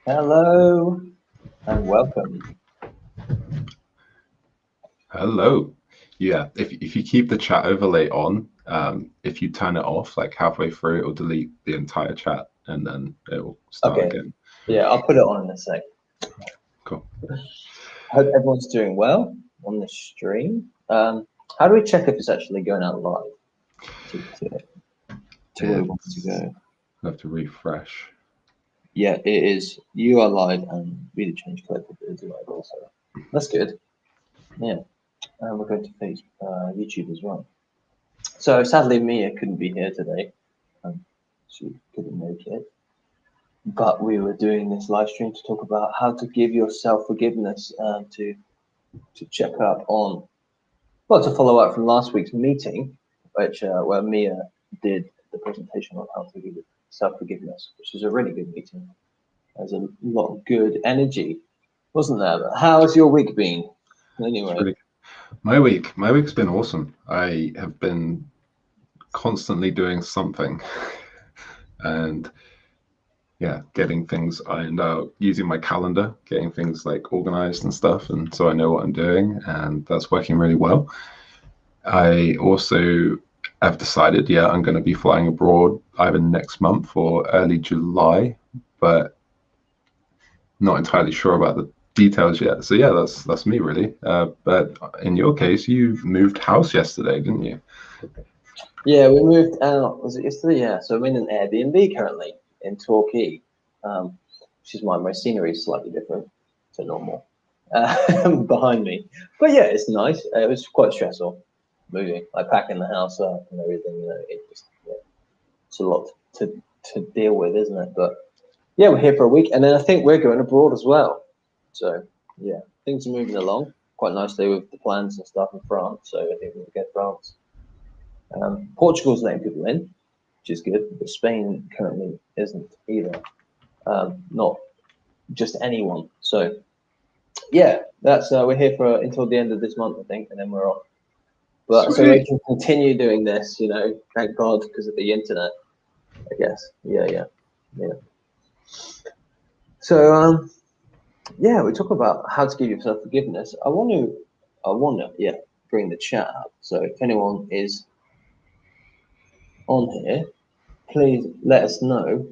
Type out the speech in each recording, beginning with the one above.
Hello and welcome. Hello. Yeah, if you keep the chat overlay on, if you turn it off like halfway through, it'll delete the entire chat and then it will start Okay, again. yeah, I'll put it on in a sec. Cool. Hope everyone's doing well on the stream. How do we check if it's actually going out live to where we want it to go? I have to refresh. Yeah, it is. You are live and Be the Change Collective is live also. That's good. Yeah, and we're going to Facebook, YouTube as well. So sadly, Mia couldn't be here today. She couldn't make it. But we were doing this live stream to talk about how to give yourself forgiveness to check up on, well, to follow up from last week's meeting, which where Mia did the presentation on how to give self-forgiveness, which was a really good meeting. There's a lot of good energy, wasn't there? But how's your week been? Anyway. My week's been awesome. I have been constantly doing something and yeah, getting things ironed out, using my calendar, getting things like organized and stuff, and so I know what I'm doing, and that's working really well. I also have decided, yeah, I'm going to be flying abroad either next month or early July, but not entirely sure about the details yet. So yeah, that's me really. But in your case, you moved house yesterday, didn't you? Yeah, we moved out. Was it yesterday? Yeah. So I'm in an Airbnb currently in Torquay, which is why my scenery is slightly different to normal behind me. But yeah, it's nice. It was quite stressful moving, like packing the house up and everything. It's a lot to deal with, isn't it? But yeah, we're here for a week, and then I think we're going abroad as well. So yeah, things are moving along quite nicely with the plans and stuff in France. So I think we'll get France. Portugal's letting people in, which is good, but Spain currently isn't either. Not just anyone. So yeah, that's we're here for until the end of this month, I think, and then we're off. But so we can continue doing this, thank God, because of the internet, I guess. Yeah. So yeah, we talk about how to give yourself forgiveness. I want to bring the chat up. So if anyone is on here, please let us know.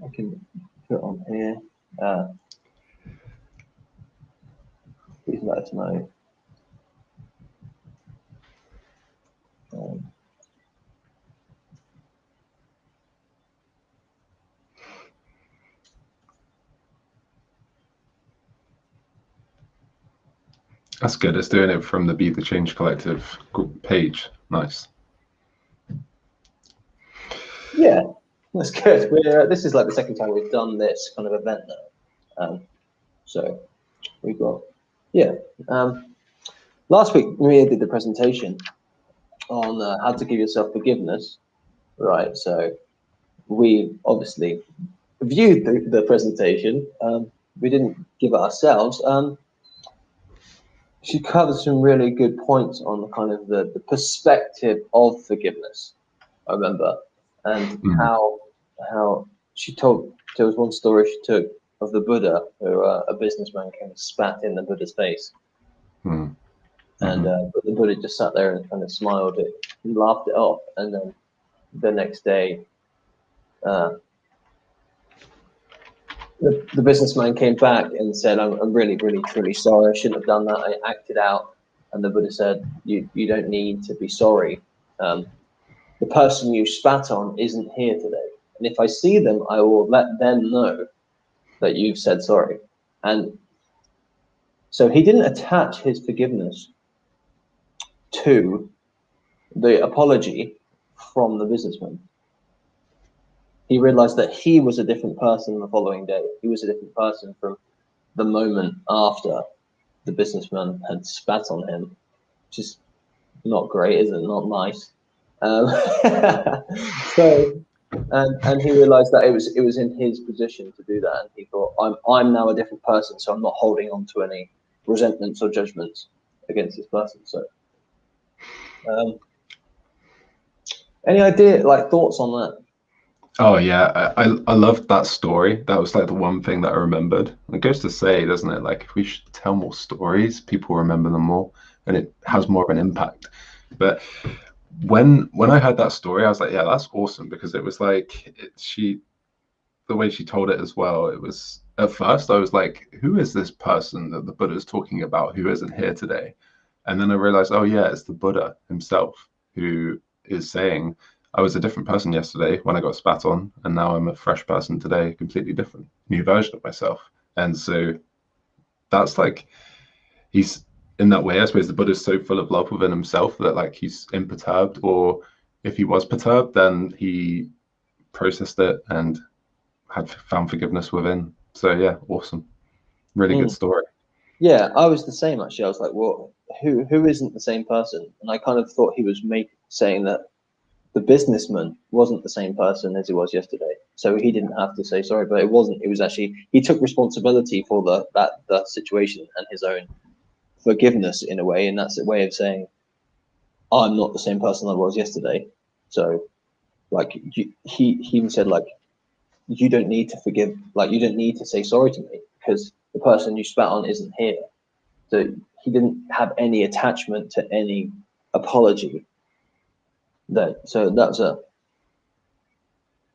I can put it on here. Please let us know. That's good. It's doing it from the Be the Change Collective page. Nice. Yeah, that's good. This is like the second time we've done this kind of event now. So we've got, last week Maria did the presentation on how to give yourself forgiveness, right? So we obviously viewed the presentation. We didn't give it ourselves. She covered some really good points on the kind of the perspective of forgiveness, I remember, and how she told, there was one story she took of the Buddha, who a businessman came and spat in the Buddha's face. And but the Buddha just sat there and kind of smiled it and laughed it off. And then the next day, the businessman came back and said, I'm really, really, truly sorry. I shouldn't have done that. I acted out. And the Buddha said, you don't need to be sorry. The person you spat on isn't here today. And if I see them, I will let them know that you've said sorry. And so he didn't attach his forgiveness to the apology from the businessman. He realized that he was a different person the following day. He was a different person from the moment after the businessman had spat on him, which is not great, is it? Not nice. And he realized that it was in his position to do that, and he thought, I'm now a different person, so I'm not holding on to any resentments or judgments against this person. So, any idea, like thoughts on that? Oh yeah, I loved that story. That was like the one thing that I remembered. It goes to say, doesn't it? Like if we should tell more stories, people remember them more, and it has more of an impact. But when I heard that story, I was like, yeah, that's awesome because it was like she the way she told it as well. It was at first I was like, who is this person that the Buddha is talking about who isn't here today? And then I realized, oh yeah, it's the Buddha himself who is saying, I was a different person yesterday when I got spat on, and now I'm a fresh person today, completely different, new version of myself. And so that's like he's in that way, I suppose the Buddha's so full of love within himself that like he's imperturbed, or if he was perturbed, then he processed it and had found forgiveness within. So yeah, awesome. Really good Mm. story. Yeah, I was the same actually. I was like, well, who isn't the same person? And I kind of thought he was saying that the businessman wasn't the same person as he was yesterday. So he didn't have to say sorry, but it wasn't. It was actually he took responsibility for the situation and his own forgiveness in a way, and that's a way of saying I'm not the same person I was yesterday. So like he even said like you don't need to forgive, like you don't need to say sorry to me because the person you spat on isn't here. So he didn't have any attachment to any apology. So that's a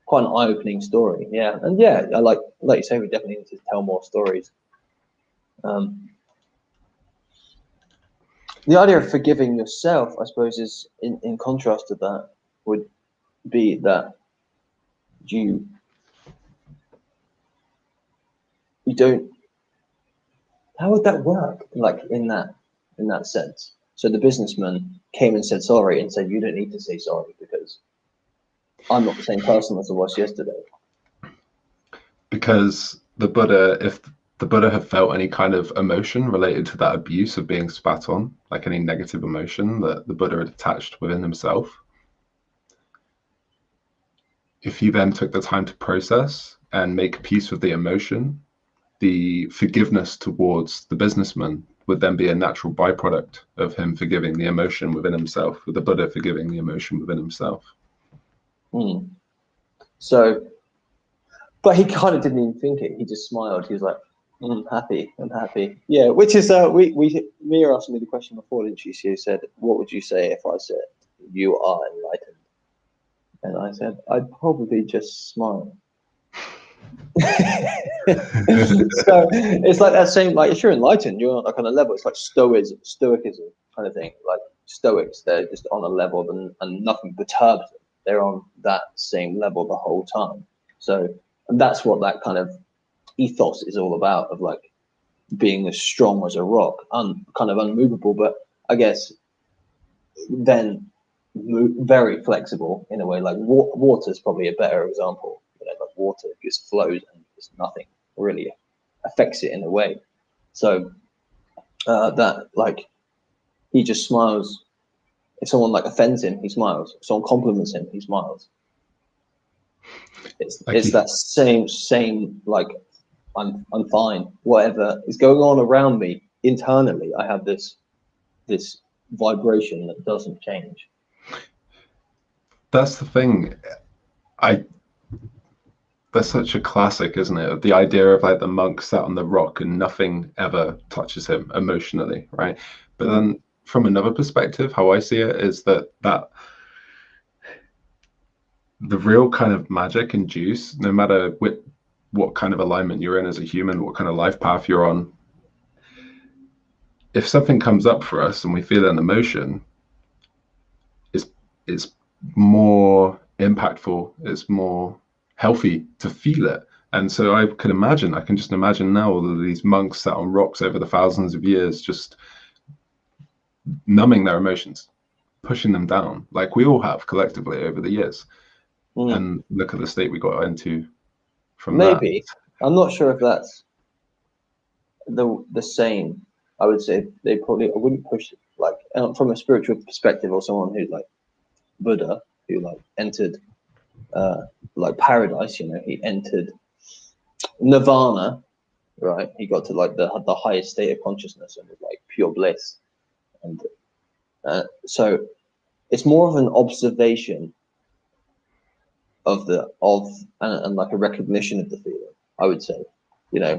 quite an eye-opening story. Yeah, and yeah, I like you say, we definitely need to tell more stories. The idea of forgiving yourself, I suppose, is in contrast to that would be that you you don't. How would that work? Like in that sense. So the businessman came and said sorry and said you don't need to say sorry because I'm not the same person as I was yesterday. Because the Buddha, if the Buddha had felt any kind of emotion related to that abuse of being spat on, like any negative emotion that the Buddha had attached within himself, if he then took the time to process and make peace with the emotion, the forgiveness towards the businessman would then be a natural byproduct of him forgiving the emotion within himself, with the Buddha forgiving the emotion within himself. Hmm. So, but he kind of didn't even think it. He just smiled. He was like, happy. I'm happy." Yeah, which is Mia asked me the question before, didn't she? She said, "What would you say if I said you are enlightened?" And I said, "I'd probably just smile." So it's like that same, like if you're enlightened, you're on that kind of level. It's like stoicism kind of thing. Like Stoics, they're just on a level and nothing perturbs them. They're on that same level the whole time. So that's what that kind of ethos is all about, of like being as strong as a rock, kind of unmovable, but I guess then very flexible in a way. Like water is probably a better example. Like water just flows and just nothing really affects it in a way. So that like he just smiles. If someone like offends him, he smiles. If someone compliments him, he smiles. It's that same like I'm fine. Whatever is going on around me internally, I have this vibration that doesn't change. That's the thing. I That's such a classic, isn't it? The idea of like the monk sat on the rock and nothing ever touches him emotionally, right? But then from another perspective, how I see it is that the real kind of magic and juice, no matter what kind of alignment you're in as a human, what kind of life path you're on, if something comes up for us and we feel an emotion, it's more impactful, it's more healthy to feel it. And so I can just imagine now all of these monks sat on rocks over the thousands of years, just numbing their emotions, pushing them down, like we all have collectively over the years. And look at the state we got into from that. Maybe. I'm not sure if that's the same. I would say they probably, I wouldn't push it like from a spiritual perspective, or someone who's like Buddha, who like entered like paradise. He entered nirvana, right? He got to like the highest state of consciousness and was like pure bliss. And so it's more of an observation and like a recognition of the feeling, I would say.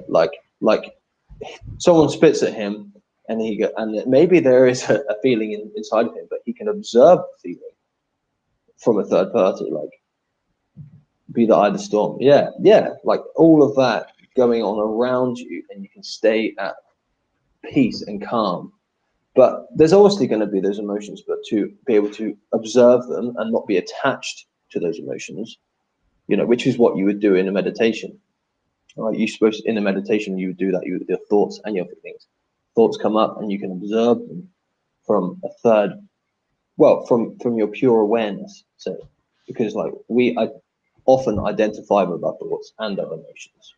Like someone spits at him and maybe there is a feeling inside of him, but he can observe the feeling from a third party, like be the eye of the storm. Yeah, like all of that going on around you, and you can stay at peace and calm. But there's obviously going to be those emotions, but to be able to observe them and not be attached to those emotions, which is what you would do in a meditation. Right? You're supposed to, in a meditation, you would do that. You with your thoughts and your feelings. Thoughts come up, and you can observe them from from your pure awareness. So, because like I often identify with our thoughts and our emotions,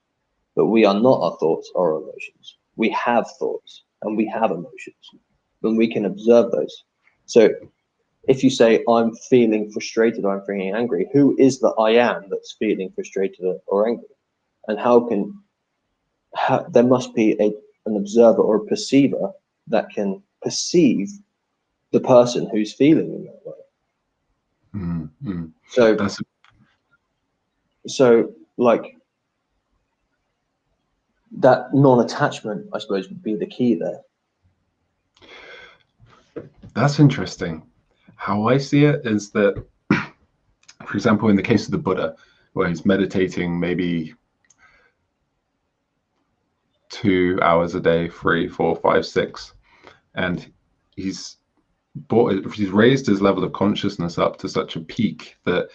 but we are not our thoughts or our emotions. We have thoughts and we have emotions, and we can observe those. So, if you say I'm feeling frustrated or I'm feeling angry, who is the I am that's feeling frustrated or angry? And there must be an observer or a perceiver that can perceive the person who's feeling in that way. Mm-hmm. So like that non-attachment, I suppose, would be the key there. That's interesting. How I see it is that, for example, in the case of the Buddha, where he's meditating maybe 2 hours a day, 3, 4, 5, 6, and he's raised his level of consciousness up to such a peak that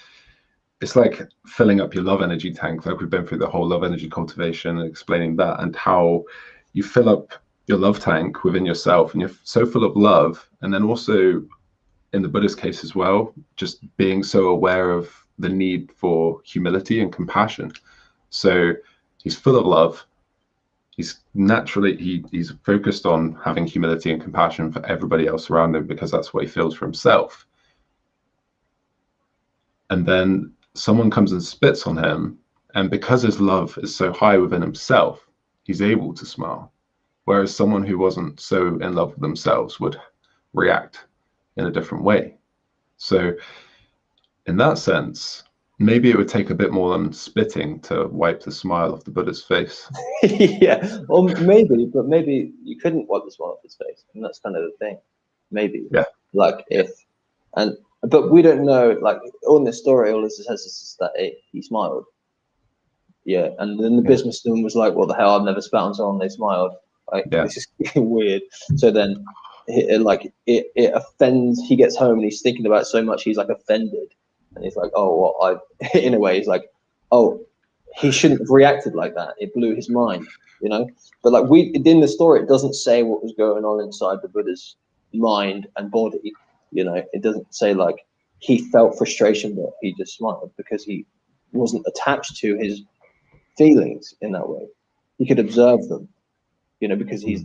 it's like filling up your love energy tank. Like we've been through the whole love energy cultivation and explaining that, and how you fill up your love tank within yourself, and you're so full of love. And then also in the Buddhist case as well, just being so aware of the need for humility and compassion. So he's full of love. He's naturally, he's focused on having humility and compassion for everybody else around him, because that's what he feels for himself. And then someone comes and spits on him, and because his love is so high within himself, he's able to smile. Whereas someone who wasn't so in love with themselves would react in a different way. So in that sense, maybe it would take a bit more than spitting to wipe the smile off the Buddha's face. Yeah, or maybe you couldn't wipe the smile off his face, and that's kind of the thing. Maybe, yeah, like but we don't know. Like on this story, all this says is that he smiled. Yeah, and then the businessman was like, "What the hell? I've never spat on someone they smiled. Like this is weird." So then, it offends. He gets home and he's thinking about it so much. He's like offended, and he's like, "Oh, well, in a way, he's like, oh, he shouldn't have reacted like that. It blew his mind, But like in the story, it doesn't say what was going on inside the Buddha's mind and body. It doesn't say like he felt frustration, but he just smiled because he wasn't attached to his feelings in that way. He could observe them, because he's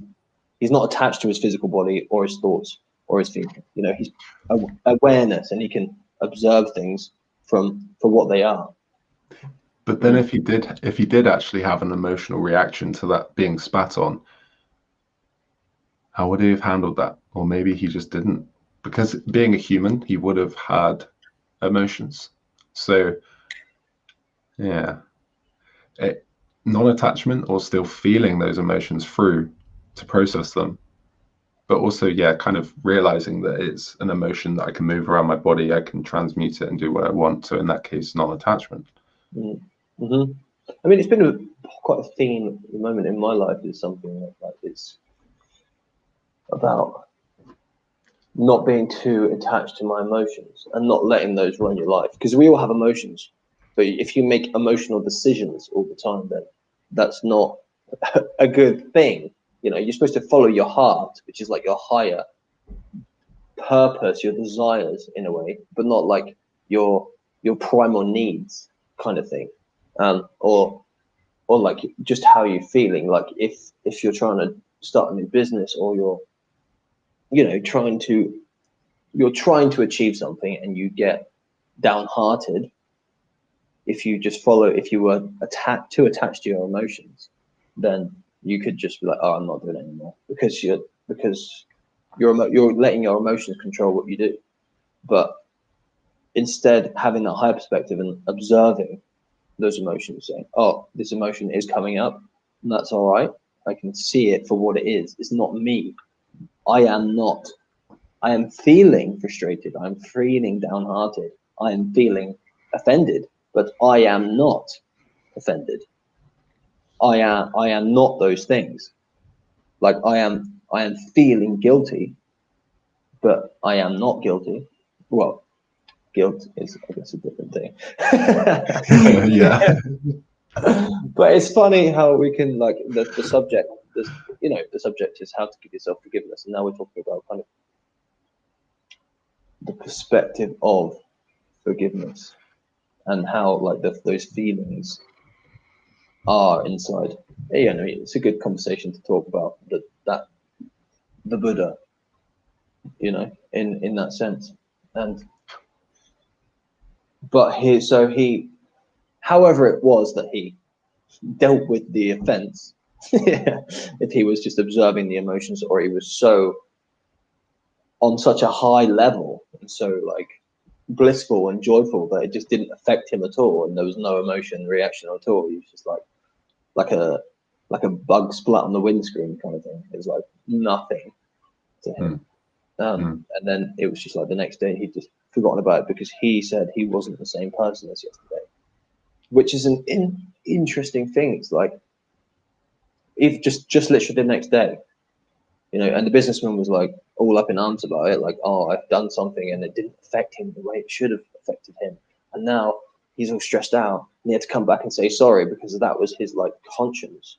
not attached to his physical body or his thoughts or his feelings. He's awareness, and he can observe things for what they are. But then if he did actually have an emotional reaction to that being spat on, how would he have handled that? Or maybe he just didn't, because being a human, he would have had emotions. So yeah, non-attachment, or still feeling those emotions through to process them, but also kind of realizing that it's an emotion that I can move around my body, I can transmute it and do what I want. So in that case, non-attachment. Mm-hmm. I mean, it's been quite a theme at the moment in my life. Is something like it's about not being too attached to my emotions and not letting those run your life, because we all have emotions, but if you make emotional decisions all the time, then that's not a good thing. You're supposed to follow your heart, which is like your higher purpose, your desires in a way, but not like your primal needs kind of thing. Or like just how you're feeling. Like if you're trying to start a new business, or you're trying to achieve something and you get downhearted, if you were too attached to your emotions, then you could just be like, oh, I'm not doing it anymore, because you're letting your emotions control what you do. But instead having that higher perspective and observing those emotions, saying, oh, this emotion is coming up, and that's all right. I can see it for what it is. It's not me. I am feeling frustrated. I'm feeling downhearted. I am feeling offended, but I am not offended. I am not those things. Like I am feeling guilty, but I am not guilty. Well, guilt is, I guess, a different thing. Yeah. But it's funny how we can, like, the subject, this, the subject is how to give yourself forgiveness, and now we're talking about kind of the perspective of forgiveness and how, like, those feelings are inside. Yeah, no, it's a good conversation to talk about the Buddha, in that sense. And but however it was that he dealt with the offense, if he was just observing the emotions, or he was so on such a high level and so, like, blissful and joyful that it just didn't affect him at all, and there was no emotion reaction at all. He was just like a bug splat on the windscreen kind of thing. It was like nothing to him. And then it was just like the next day he'd just forgotten about it, because he said he wasn't the same person as yesterday, which is an interesting thing. It's like, if just literally the next day, and the businessman was like all up in arms about it, like, oh, I've done something and it didn't affect him the way it should have affected him, and now he's all stressed out and he had to come back and say sorry because that was his, like, conscience.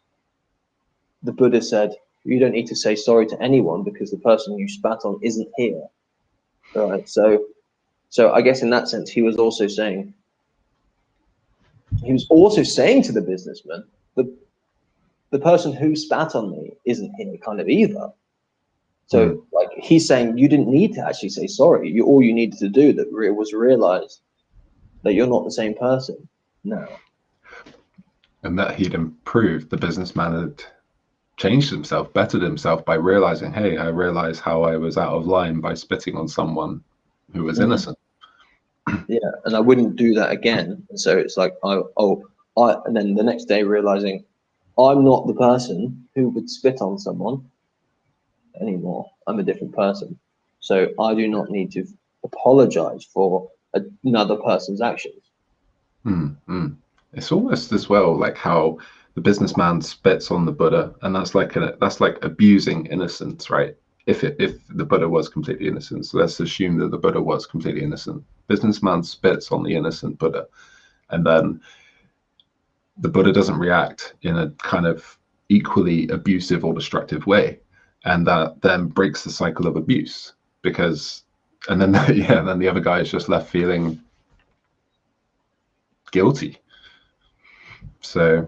The Buddha said, you don't need to say sorry to anyone because the person you spat on isn't here. Right. So I guess in that sense, he was also saying to the businessman, the person who spat on me isn't here kind of either. So like, he's saying you didn't need to actually say sorry. All you needed to do was realize that you're not the same person now. And that he'd improved. The businessman had changed himself, bettered himself by realizing, hey, I realized how I was out of line by spitting on someone who was innocent. Yeah, and I wouldn't do that again. And so it's like, and then the next day realizing I'm not the person who would spit on someone anymore. I'm a different person. So I do not need to apologize for another person's actions. It's almost as well like how the businessman spits on the Buddha, and that's like abusing innocence, right? If the Buddha was completely innocent, so let's assume that the Buddha was completely innocent. Businessman spits on the innocent Buddha, and then the Buddha doesn't react in a kind of equally abusive or destructive way, and that then breaks the cycle of abuse, and then then the other guy is just left feeling guilty. So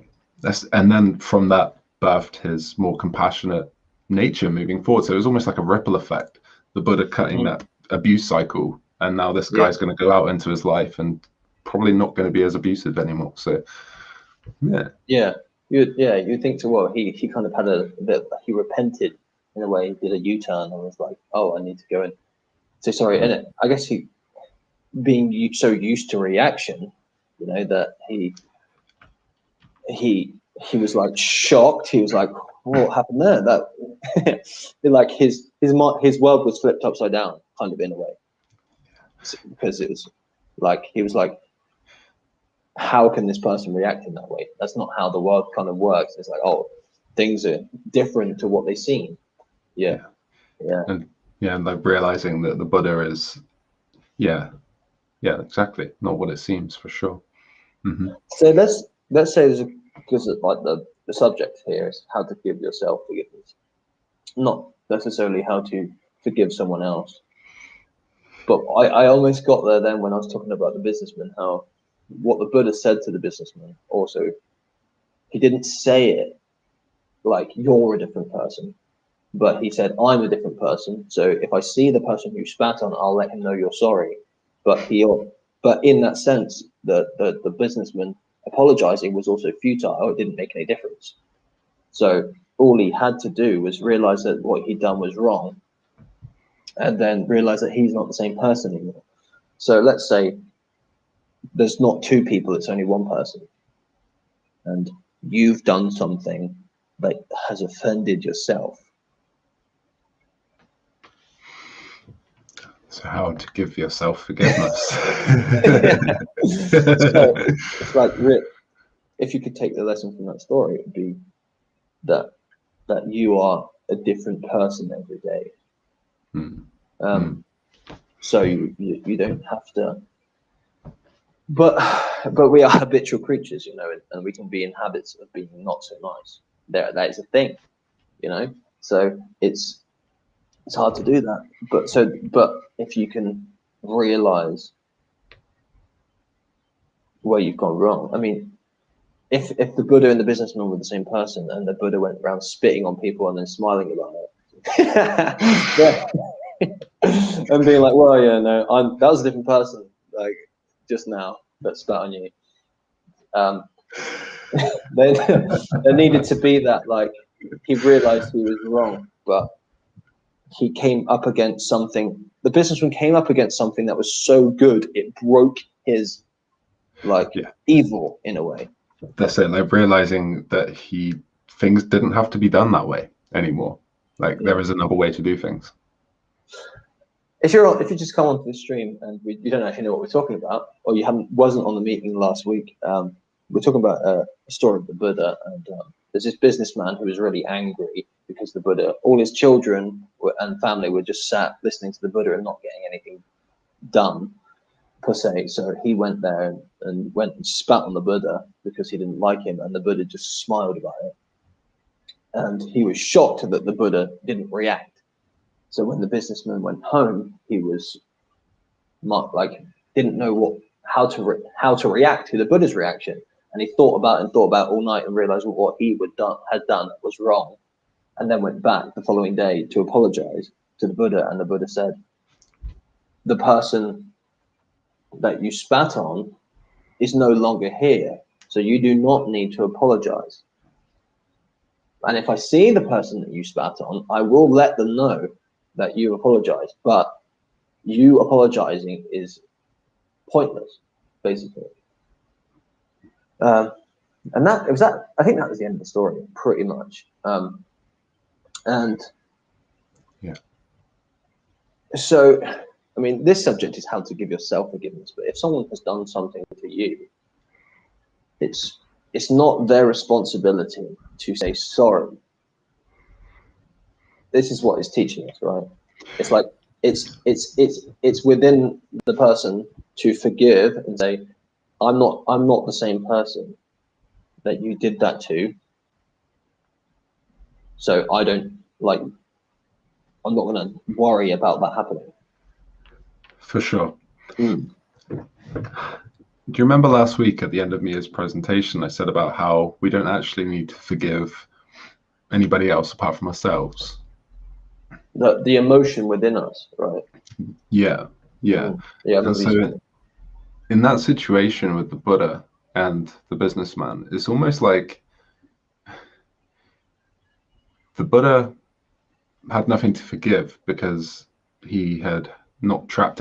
and then from that birthed his more compassionate nature moving forward. So it was almost like a ripple effect. The Buddha cutting that abuse cycle, and now this guy's going to go out into his life and probably not going to be as abusive anymore. So you think to, well, he kind of had a bit, he repented in a way. He did a U-turn and was like, oh, I need to go and say sorry. And I guess he, being so used to reaction, that he was like shocked. He was like, what happened there? That like his world was flipped upside down, kind of, in a way, because it was like, he was like, how can this person react in that way? That's not how the world kind of works. It's like, oh, things are different to what they seem. And like realizing that the Buddha is exactly not what it seems, for sure. So let's say, because like the subject here is how to give yourself forgiveness, not necessarily how to forgive someone else. But I almost got there then when I was talking about the businessman, how what the Buddha said to the businessman also, he didn't say it like you're a different person, but he said, I'm a different person. So if I see the person who spat on, I'll let him know you're sorry. But in that sense, the businessman apologizing was also futile. It didn't make any difference. So all he had to do was realize that what he'd done was wrong, and then realize that he's not the same person anymore. So let's say there's not two people, it's only one person, and you've done something that has offended yourself. So how to give yourself forgiveness? So it's like, if you could take the lesson from that story, it would be that you are a different person every day. So you don't have to. But we are habitual creatures, you know, and we can be in habits of being not so nice. That is a thing, you know. So it's hard to do that. But if you can realize where you've gone wrong, I mean, if the Buddha and the businessman were the same person, and the Buddha went around spitting on people and then smiling about it, and being like, well, yeah, no, that was a different person, like just now that spat on you. There needed to be that, like, he realized he was wrong, but he came up against something. The businessman came up against something that was so good it broke his evil in a way. That's it. Like realizing that things didn't have to be done that way anymore. Like there is another way to do things. If you just come onto the stream and you don't actually know what we're talking about, or you wasn't on the meeting last week, we're talking about a story of the Buddha, and there's this businessman who was really angry because the Buddha, all his children and family were just sat listening to the Buddha and not getting anything done per se. So he went there and went and spat on the Buddha because he didn't like him, and the Buddha just smiled about it. And he was shocked that the Buddha didn't react. So when the businessman went home, he was didn't know how to react to the Buddha's reaction, and he thought about it all night and realized what he had done was wrong, and then went back the following day to apologize to the Buddha, and the Buddha said, the person that you spat on is no longer here, so you do not need to apologize. And if I see the person that you spat on, I will let them know that you apologize, but you apologizing is pointless, basically. And I think that was the end of the story, pretty much. And yeah. So, I mean, this subject is how to give yourself forgiveness. But if someone has done something to you, it's not their responsibility to say sorry. This is what it's teaching us, right? It's like it's within the person to forgive and say, I'm not the same person that you did that to. So I'm not going to worry about that happening. For sure. Do you remember last week at the end of Mia's presentation, I said about how we don't actually need to forgive anybody else apart from ourselves? The emotion within us, right? Yeah. And so in that situation with the Buddha and the businessman, it's almost like the Buddha had nothing to forgive because he had not felt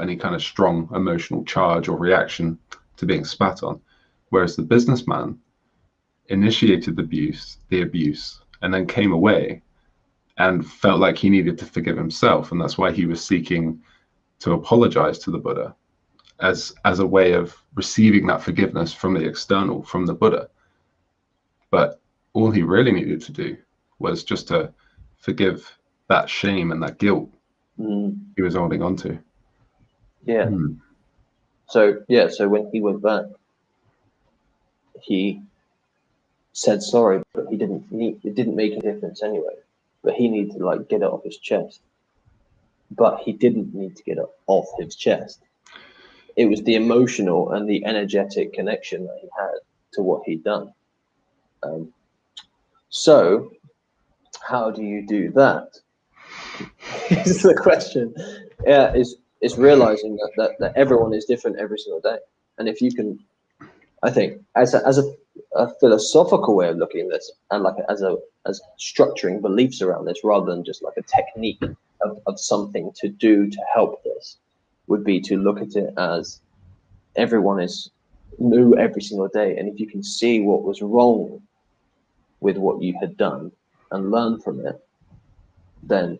any kind of strong emotional charge or reaction to being spat on. Whereas the businessman initiated the abuse, and then came away and felt like he needed to forgive himself. And that's why he was seeking to apologize to the Buddha as a way of receiving that forgiveness from the external, from the Buddha. But all he really needed to do was just to forgive that shame and that guilt he was holding on to. Yeah. So when he went back, he said sorry, but it didn't make a difference anyway. But he needed to get it off his chest. But he didn't need to get it off his chest. It was the emotional and the energetic connection that he had to what he'd done. So how do you do that? Is the question. Yeah, it's realizing that everyone is different every single day. And if you can, I think as a philosophical way of looking at this, and as structuring beliefs around this, rather than just like a technique of something to do to help this, would be to look at it as everyone is new every single day, and if you can see what was wrong with what you had done and learn from it, then,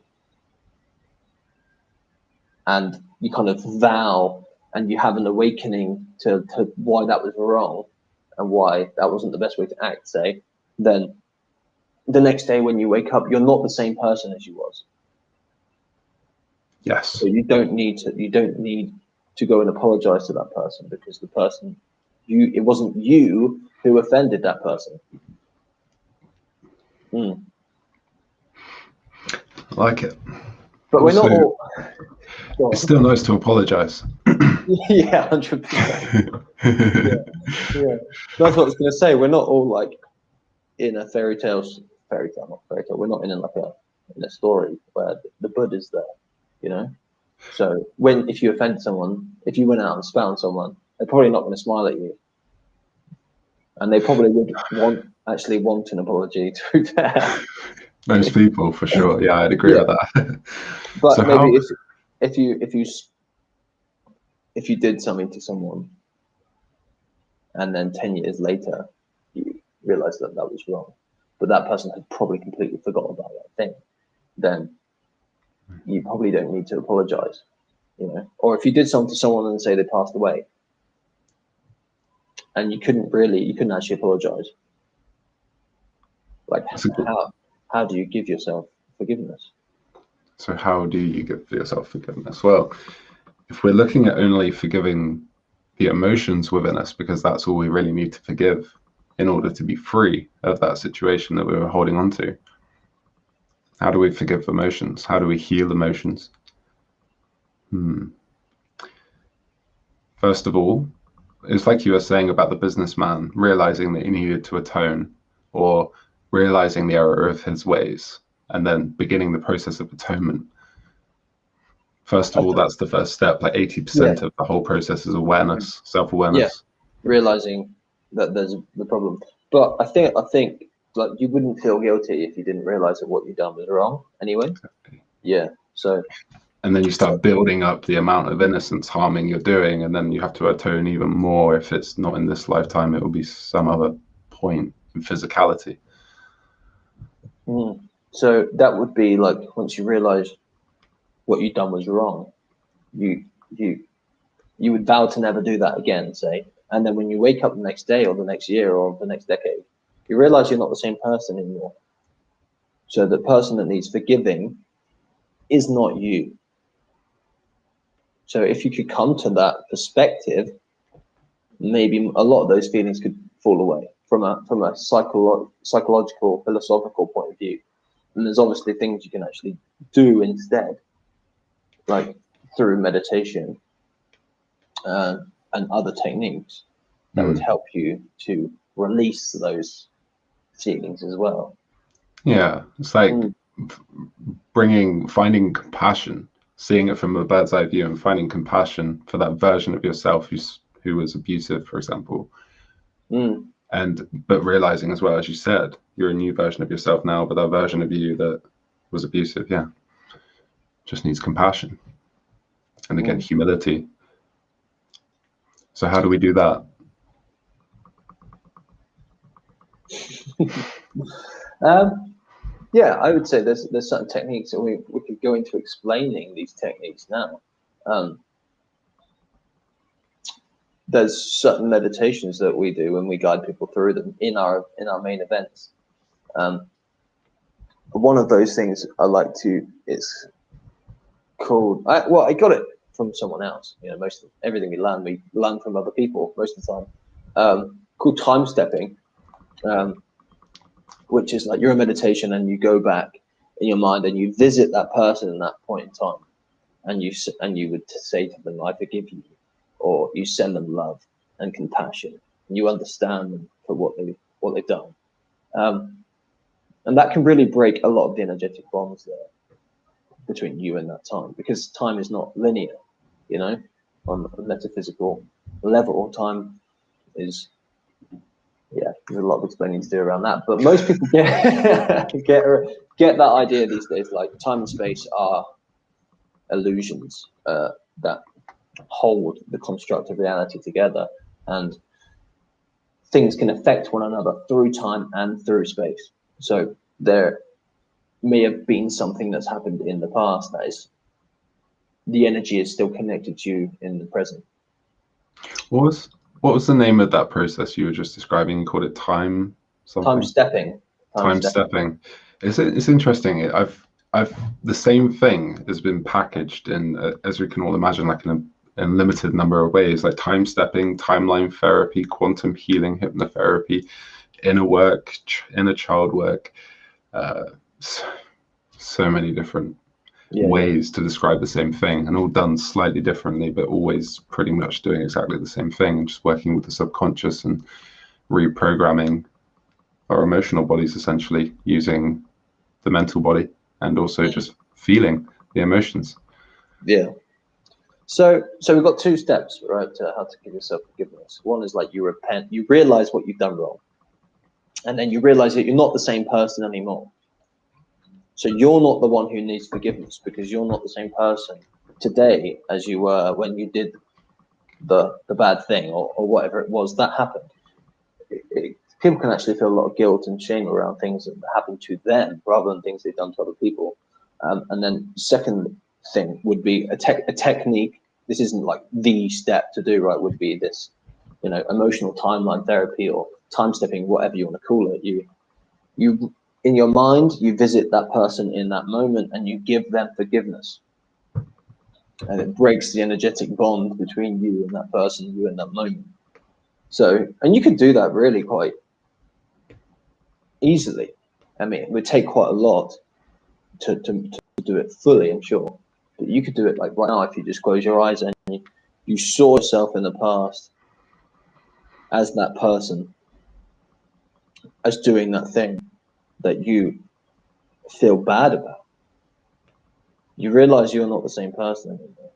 and you kind of vow and you have an awakening to why that was wrong and why that wasn't the best way to act, say, then the next day when you wake up, you're not the same person as you was. Yes. So you don't need to go and apologize to that person, because the person, it wasn't you who offended that person. I like it. But also, we're not all. It's still nice to apologize. Yeah, 100%. Yeah. That's what I was going to say. We're not all like in a fairy tale. We're not in a story where the Buddha's there, you know. So if you offend someone, if you went out and spat on someone, they're probably not going to smile at you, and they probably would want an apology. To be fair, most people for sure. Yeah, I'd agree with that. But so maybe if you did something to someone, and then 10 years later you realize that was wrong, but that person had probably completely forgotten about that thing, then you probably don't need to apologize, you know. Or if you did something to someone and say they passed away, and you couldn't actually apologize, like how do you give yourself forgiveness? So how do you give yourself forgiveness? Well, if we're looking at only forgiving the emotions within us, because that's all we really need to forgive in order to be free of that situation that we were holding on to. How do we forgive emotions? How do we heal emotions? First of all, it's like you were saying about the businessman realizing that he needed to atone, or realizing the error of his ways, and then beginning the process of atonement. First of all, that's the first step. Like 80% of the whole process is awareness, self-awareness. Yeah, realizing that there's the problem. But I think like you wouldn't feel guilty if you didn't realize that what you've done was wrong anyway. Exactly. Yeah. So. And then you start building up the amount of innocence harming you're doing, and then you have to atone even more. If it's not in this lifetime, it will be some other point in physicality. So that would be like, once you realize what you've done was wrong, you would vow to never do that again, say, and then when you wake up the next day or the next year or the next decade, you realize you're not the same person anymore. So the person that needs forgiving is not you. So if you could come to that perspective, maybe a lot of those feelings could fall away from a psychological, philosophical point of view. And there's obviously things you can actually do instead, like through meditation and other techniques that would help you to release those feelings as well. Yeah, it's like finding compassion, seeing it from a bird's eye view, and finding compassion for that version of yourself who was abusive, for example. But realizing as well, as you said, you're a new version of yourself now, but that version of you that was abusive, just needs compassion. And again, humility. So how do we do that? Yeah, I would say there's certain techniques, and we could go into explaining these techniques now. There's certain meditations that we do and we guide people through them in our main events. One of those things I like to, it's called, I got it from someone else. You know, everything we learn from other people most of the time. Called time stepping, which is like you're in meditation and you go back in your mind and you visit that person in that point in time, and you would say to them, "I forgive you," or you send them love and compassion, and you understand them for what they've done. And that can really break a lot of the energetic bonds there between you and that time, because time is not linear, you know. On a metaphysical level, time is, there's a lot of explaining to do around that, but most people get that idea these days, like time and space are illusions that hold the construct of reality together, and things can affect one another through time and through space. So there may have been something that's happened in the past that is, the energy is still connected to you in the present. What was the name of that process you were just describing? You called it time something? Time stepping. Time stepping. It's interesting. I've the same thing has been packaged in, as we can all imagine, like in a limited number of ways, like time stepping, timeline therapy, quantum healing, hypnotherapy, inner work, inner child work. So many different ways to describe the same thing, and all done slightly differently, but always pretty much doing exactly the same thing, just working with the subconscious and reprogramming our emotional bodies, essentially using the mental body and also just feeling the emotions. Yeah. So we've got two steps, right, to how to give yourself forgiveness. One is like you repent, you realize what you've done wrong, and then you realize that you're not the same person anymore. So you're not the one who needs forgiveness, because you're not the same person today as you were when you did the bad thing or whatever it was that happened. People can actually feel a lot of guilt and shame around things that happened to them rather than things they've done to other people. And then second thing would be a technique. This isn't like the step to do, right? Would be this, emotional timeline therapy or time stepping, whatever you want to call it. You in your mind, you visit that person in that moment and you give them forgiveness. And it breaks the energetic bond between you and that person, you in that moment. So, and you could do that really quite easily. I mean, it would take quite a lot to do it fully, I'm sure. But you could do it like right now if you just close your eyes and you saw yourself in the past as that person, as doing that thing that you feel bad about. You realize you're not the same person anymore.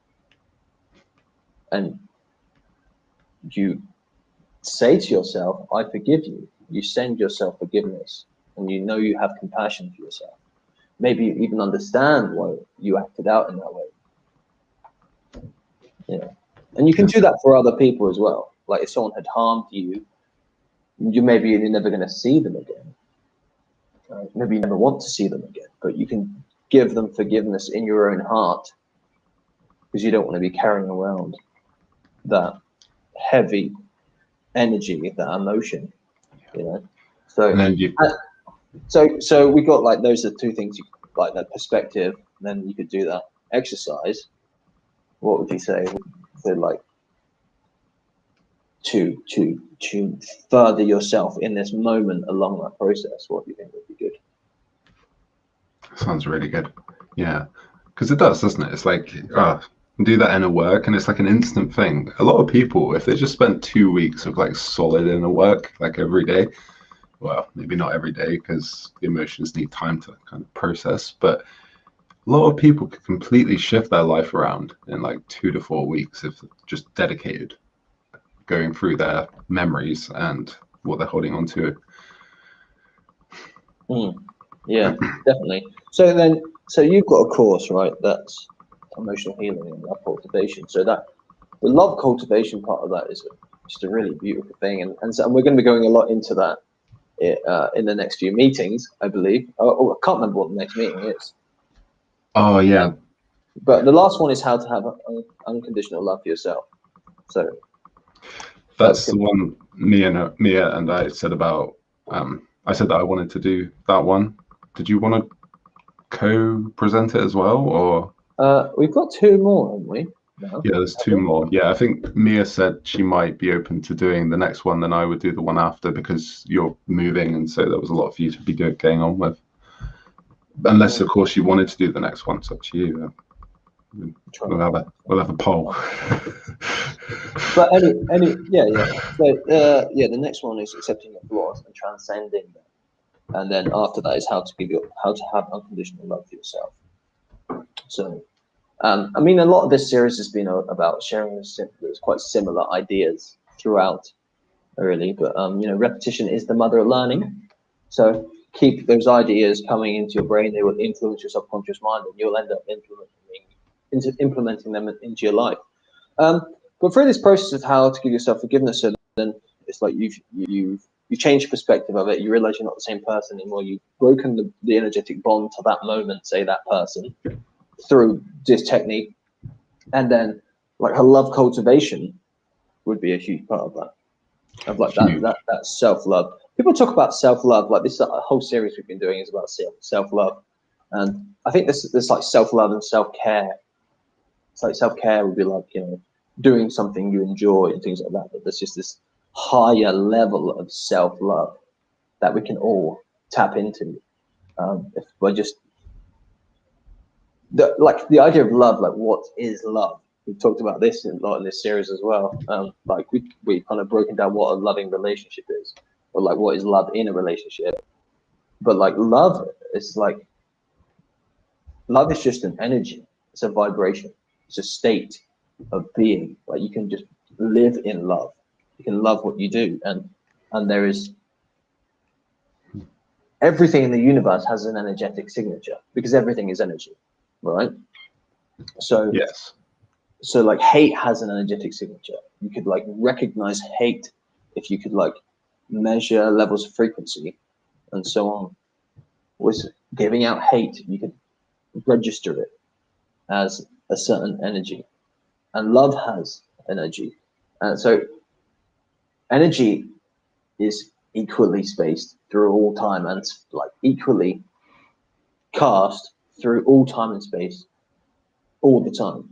And you say to yourself, I forgive you. You send yourself forgiveness, and you know you have compassion for yourself. Maybe you even understand why you acted out in that way. Yeah. And you can do that for other people as well. Like if someone had harmed you, maybe you're never going to see them again. Maybe you never want to see them again, but you can give them forgiveness in your own heart because you don't want to be carrying around that heavy energy, that emotion, So, and then so we got like those are two things, like that perspective. Then you could do that exercise. What would you say? So like to further yourself in this moment along that process. What do you think would be good? Sounds really good. Yeah, because it does, doesn't it? It's like do that inner work, and it's like an instant thing. A lot of people, if they just spent 2 weeks of like solid inner work, like every day, well, maybe not every day because the emotions need time to kind of process, but a lot of people could completely shift their life around in like 2 to 4 weeks if just dedicated, going through their memories and what they're holding on to. Yeah, definitely. So you've got a course, right? That's emotional healing and love cultivation. So that the love cultivation part of that is just a really beautiful thing, and we're going to be going a lot into that in the next few meetings, I believe. I can't remember what the next meeting is. Oh yeah. But the last one is how to have unconditional love for yourself. So that's the one Mia and I said about. I said that I wanted to do that one. Did you want to co-present it as well, or? We've got 2 more, haven't we? No. Yeah, there's 2 more. Yeah, I think Mia said she might be open to doing the next one, then I would do the one after because you're moving, and so there was a lot for you to be going on with. Unless, of course, you wanted to do the next one, it's up to you. We'll have a poll. But yeah. So the next one is accepting your flaws and transcending them, and then after that is how to have unconditional love for yourself. So, I mean, a lot of this series has been about sharing there's quite similar ideas throughout, really. But repetition is the mother of learning. So keep those ideas coming into your brain. They will influence your subconscious mind, and you'll end up implementing them into your life. But through this process of how to give yourself forgiveness, so then it's like you change your perspective of it. You realize you're not the same person anymore. You've broken the energetic bond to that moment, say that person, through this technique. And then like her love cultivation would be a huge part of that. Of like that self-love. People talk about self-love, like this whole series we've been doing is about self-love. And I think there's like self-love and self-care. It's like self-care would be like, you know, doing something you enjoy and things like that. But there's just this higher level of self-love that we can all tap into. If we're just the idea of love, like what is love? We've talked about this a lot in this series as well. Like we kind of broken down what a loving relationship is, or like what is love in a relationship. But like love is just an energy. It's a vibration. It's a state of being. Like you can just live in love. You can love what you do, and there is everything in the universe has an energetic signature because everything is energy, right? So yes. So like hate has an energetic signature. You could like recognize hate if you could like measure levels of frequency and so on. With giving out hate, you could register it as a certain energy. And love has energy. And so energy is equally spaced through all time and like equally cast through all time and space all the time.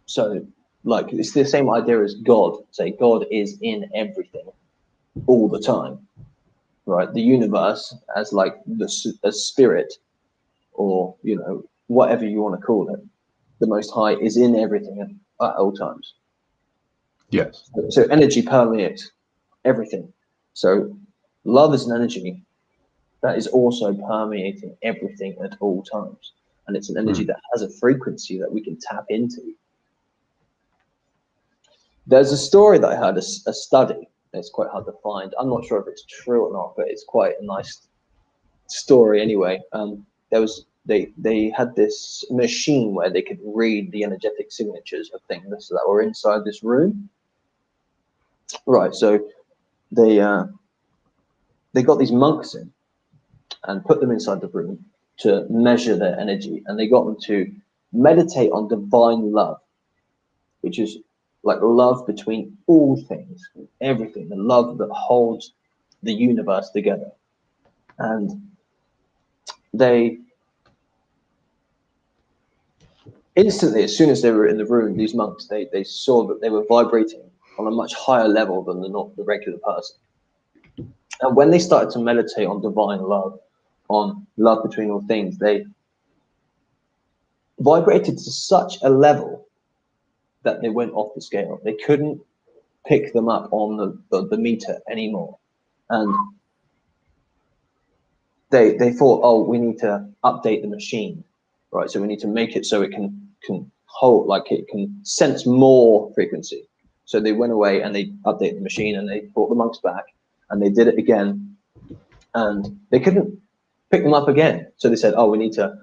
So like it's the same idea as God. Say God is in everything all the time, right? The universe as like a spirit, or you know whatever you want to call it. The Most High is in everything at all times. Yes. So energy permeates everything. So love is an energy that is also permeating everything at all times, and it's an energy that has a frequency that we can tap into. There's a story that I heard, a study. It's quite hard to find. I'm not sure if it's true or not, but it's quite a nice story anyway. They had this machine where they could read the energetic signatures of things that were inside this room. Right. So they got these monks in and put them inside the room to measure their energy, and they got them to meditate on divine love, which is like love between all things, everything, the love that holds the universe together. And they instantly, as soon as they were in the room, these monks, they saw that they were vibrating on a much higher level than the regular person. And when they started to meditate on divine love, on love between all things, they vibrated to such a level that they went off the scale. They couldn't pick them up on the meter anymore. And they thought, oh, we need to update the machine, right? So we need to make it so it can hold, like it can sense more frequency. So they went away and they updated the machine, and they brought the monks back, and they did it again, and they couldn't pick them up again. So they said, oh, we need to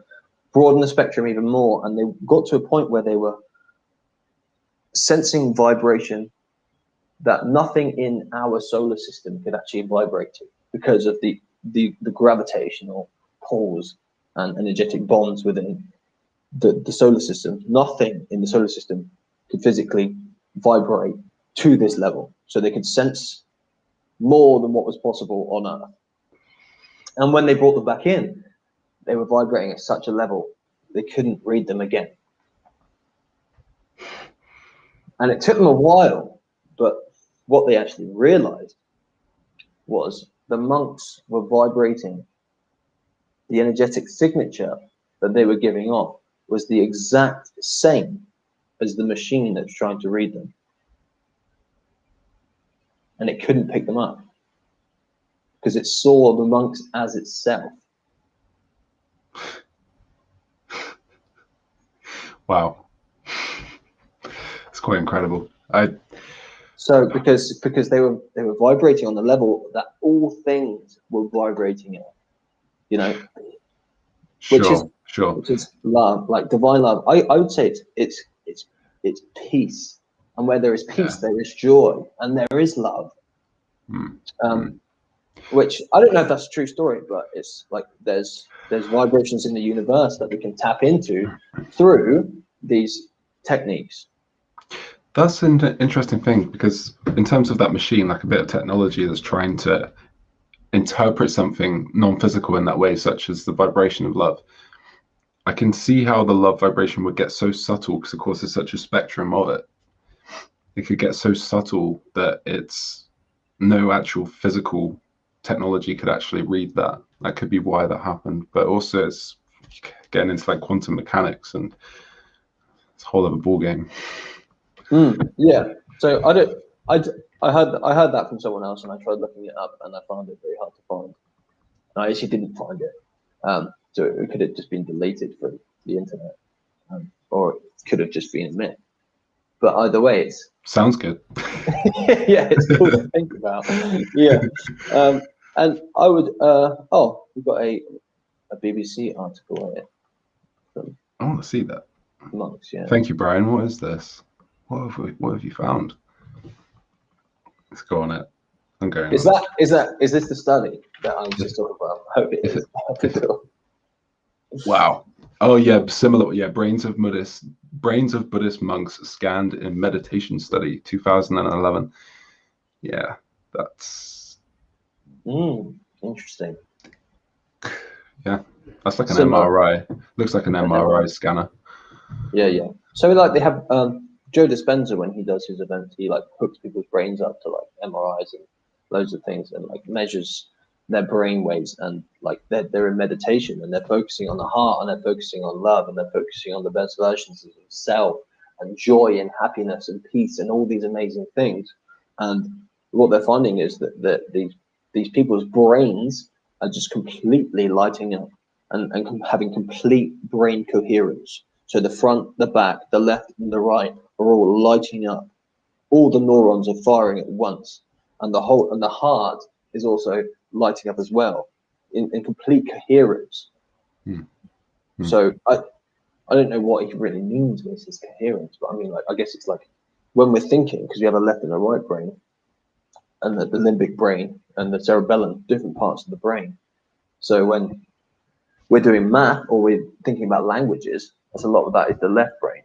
broaden the spectrum even more. And they got to a point where they were sensing vibration that nothing in our solar system could actually vibrate to, because of the gravitational pulls and energetic bonds within the solar system. Nothing in the solar system could physically vibrate to this level, so they could sense more than what was possible on Earth. And when they brought them back in, they were vibrating at such a level they couldn't read them again. And it took them a while, but what they actually realized was the monks were vibrating. The energetic signature that they were giving off was the exact same as the machine that's trying to read them. And it couldn't pick them up because it saw the monks as itself. Wow. It's quite incredible. So because they were vibrating on the level that all things were vibrating at, you know, which is love, like divine love. I would say it's peace. and where there is peace, Yeah. there is joy, and there is love. Mm. Which I don't know if that's a true story, but it's like there's vibrations in the universe that we can tap into through these techniques. That's an interesting thing, because in terms of that machine, like a bit of technology that's trying to interpret something non-physical in that way, such as the vibration of love, I can see how the love vibration would get so subtle, because of course there's such a spectrum of it. It could get so subtle that it's no actual physical technology could actually read that. That could be why that happened. But also it's getting into like quantum mechanics, and it's a whole other ball game. Yeah. So I heard that from someone else, and I tried looking it up, and I found it very hard to find. And I actually didn't find it. So it could have just been deleted from the internet, or it could have just been a myth. But either way, it's Sounds good. yeah, it's cool to think about. Yeah. And I would we've got a BBC article here from I want to see that. monks. Yeah. Thank you, Brian. What is this? What have you found? Let's go on it. I'm going. Is this the study that I was just talking about? I hope it is. Wow. Oh yeah, similar. Yeah, brains of Buddhist monks scanned in meditation study, 2011. Yeah, that's interesting. Yeah, that's like an Similar. MRI. Looks like an MRI scanner. Yeah. So like they have Joe Dispenza, when he does his events, he like hooks people's brains up to like MRIs and loads of things, and like measures their brain waves, and like they're in meditation, and they're focusing on the heart, and they're focusing on love, and they're focusing on the best versions of themselves, and joy and happiness and peace and all these amazing things. And what they're finding is that these people's brains are just completely lighting up, and having complete brain coherence. So the front, the back, the left, and the right are all lighting up. All the neurons are firing at once, and the heart is also lighting up as well, in complete coherence. So I don't know what he really means when he says coherence, but I mean, like, I guess it's like when we're thinking, because we have a left and a right brain, and the limbic brain and the cerebellum, different parts of the brain. So when we're doing math or we're thinking about languages, that's a lot of that is the left brain.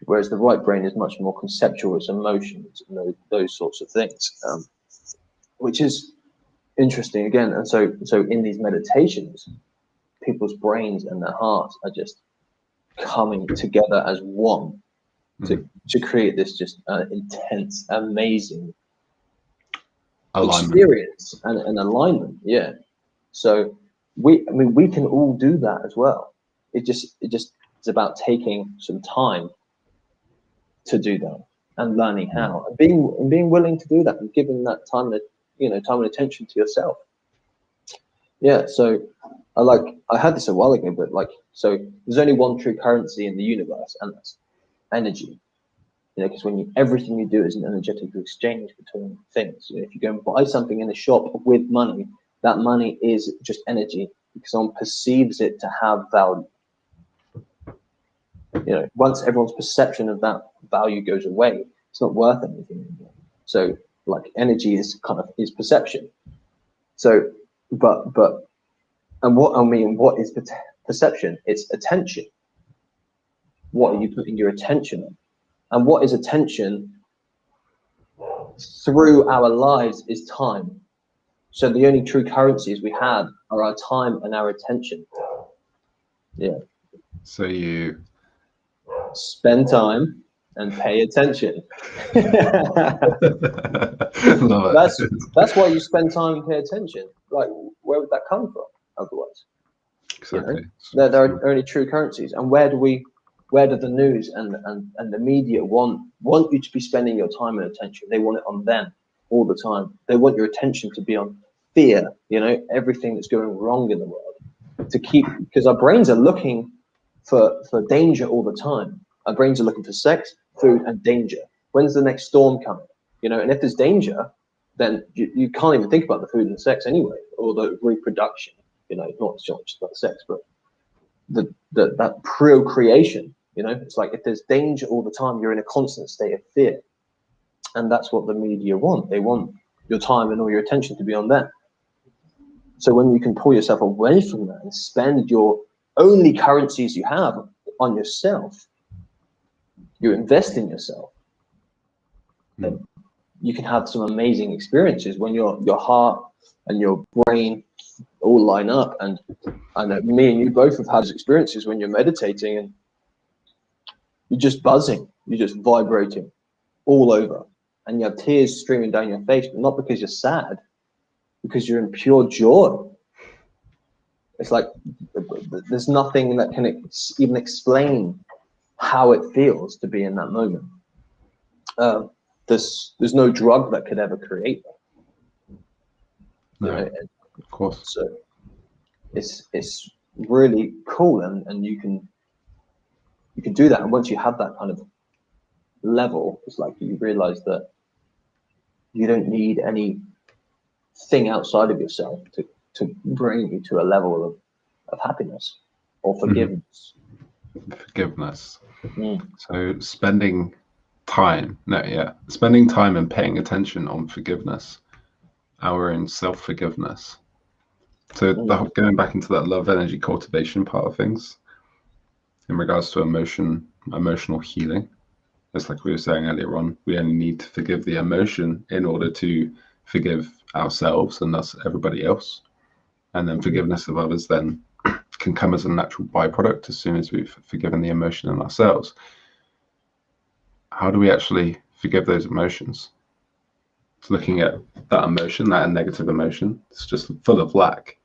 Whereas the right brain is much more conceptual, it's emotions and those sorts of things, which is interesting again. And so in these meditations, people's brains and their hearts are just coming together as one to create this just intense, amazing experience and alignment. Yeah. So we can all do that as well. It's about taking some time to do that and learning how, and being willing to do that, and giving that time and attention to yourself. Yeah. So I had this a while ago, but so there's only one true currency in the universe, and that's energy. Because everything you do is an energetic exchange between things. If you go and buy something in a shop with money, that money is just energy, because someone perceives it to have value. Once everyone's perception of that value goes away, it's not worth anything anymore. So energy is perception. So, what is perception? It's attention. What are you putting your attention on? And what is attention through our lives is time. So the only true currencies we have are our time and our attention. Yeah. So you spend time and pay attention. Love it. That's why you spend time and pay attention. Like, where would that come from otherwise? Exactly. There are only true currencies. And where do the news and the media want you to be spending your time and attention? They want it on them all the time. They want your attention to be on fear, everything that's going wrong in the world, because our brains are looking for danger all the time. Our brains are looking for sex, food, and danger. When's the next storm coming? And if there's danger, then you can't even think about the food and sex anyway, or the reproduction. Not just about sex, but that procreation. You know, it's like if there's danger all the time, you're in a constant state of fear. And that's what the media want. They want your time and all your attention to be on them. So when you can pull yourself away from that and spend your only currencies you have on yourself, you invest in yourself, then you can have some amazing experiences when your heart and your brain all line up. And I know me and you both have had those experiences when you're meditating and you're just buzzing, you're just vibrating all over, and you have tears streaming down your face, but not because you're sad, because you're in pure joy. It's like there's nothing that can even explain how it feels to be in that moment. There's no drug that could ever create that. No, you know? of course. So it's really cool, and you can do that. And once you have that kind of level, it's like you realize that you don't need anything outside of yourself to bring you to a level of happiness or forgiveness. Forgiveness. So spending time and paying attention on forgiveness, our own self-forgiveness. So going back into that love energy cultivation part of things, in regards to emotional healing, it's like we were saying earlier on, we only need to forgive the emotion in order to forgive ourselves and thus everybody else. And then forgiveness of others then can come as a natural byproduct as soon as we've forgiven the emotion in ourselves. How do we actually forgive those emotions? It's looking at that emotion, that negative emotion, it's just full of lack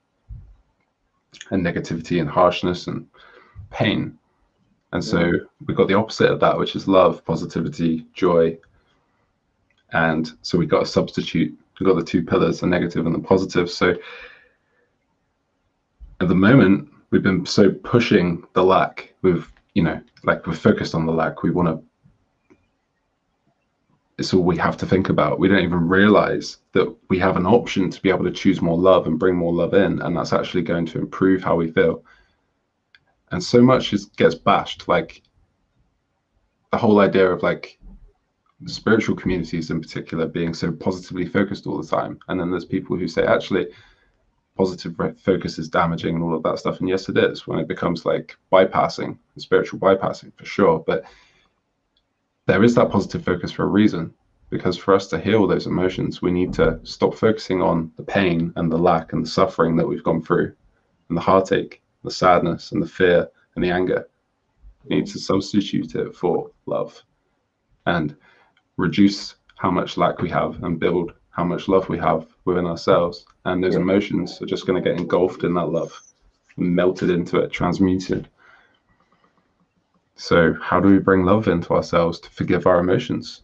and negativity and harshness and pain. And so we've got the opposite of that, which is love, positivity, joy. And so we've got a substitute. We've got the two pillars, the negative and the positive. So at the moment, we've been so pushing the lack. We're focused on the lack. We want to, it's all we have to think about. We don't even realize that we have an option to be able to choose more love and bring more love in. And that's actually going to improve how we feel. And so much gets bashed, like the whole idea of like spiritual communities in particular being so positively focused all the time. And then there's people who say, actually, positive focus is damaging and all of that stuff. And yes, it is, when it becomes like bypassing, spiritual bypassing for sure. But there is that positive focus for a reason, because for us to heal those emotions, we need to stop focusing on the pain and the lack and the suffering that we've gone through, and the heartache, the sadness and the fear and the anger. We need to substitute it for love and reduce how much lack we have and build how much love we have within ourselves. And those emotions are just going to get engulfed in that love, melted into it, transmuted. So how do we bring love into ourselves to forgive our emotions?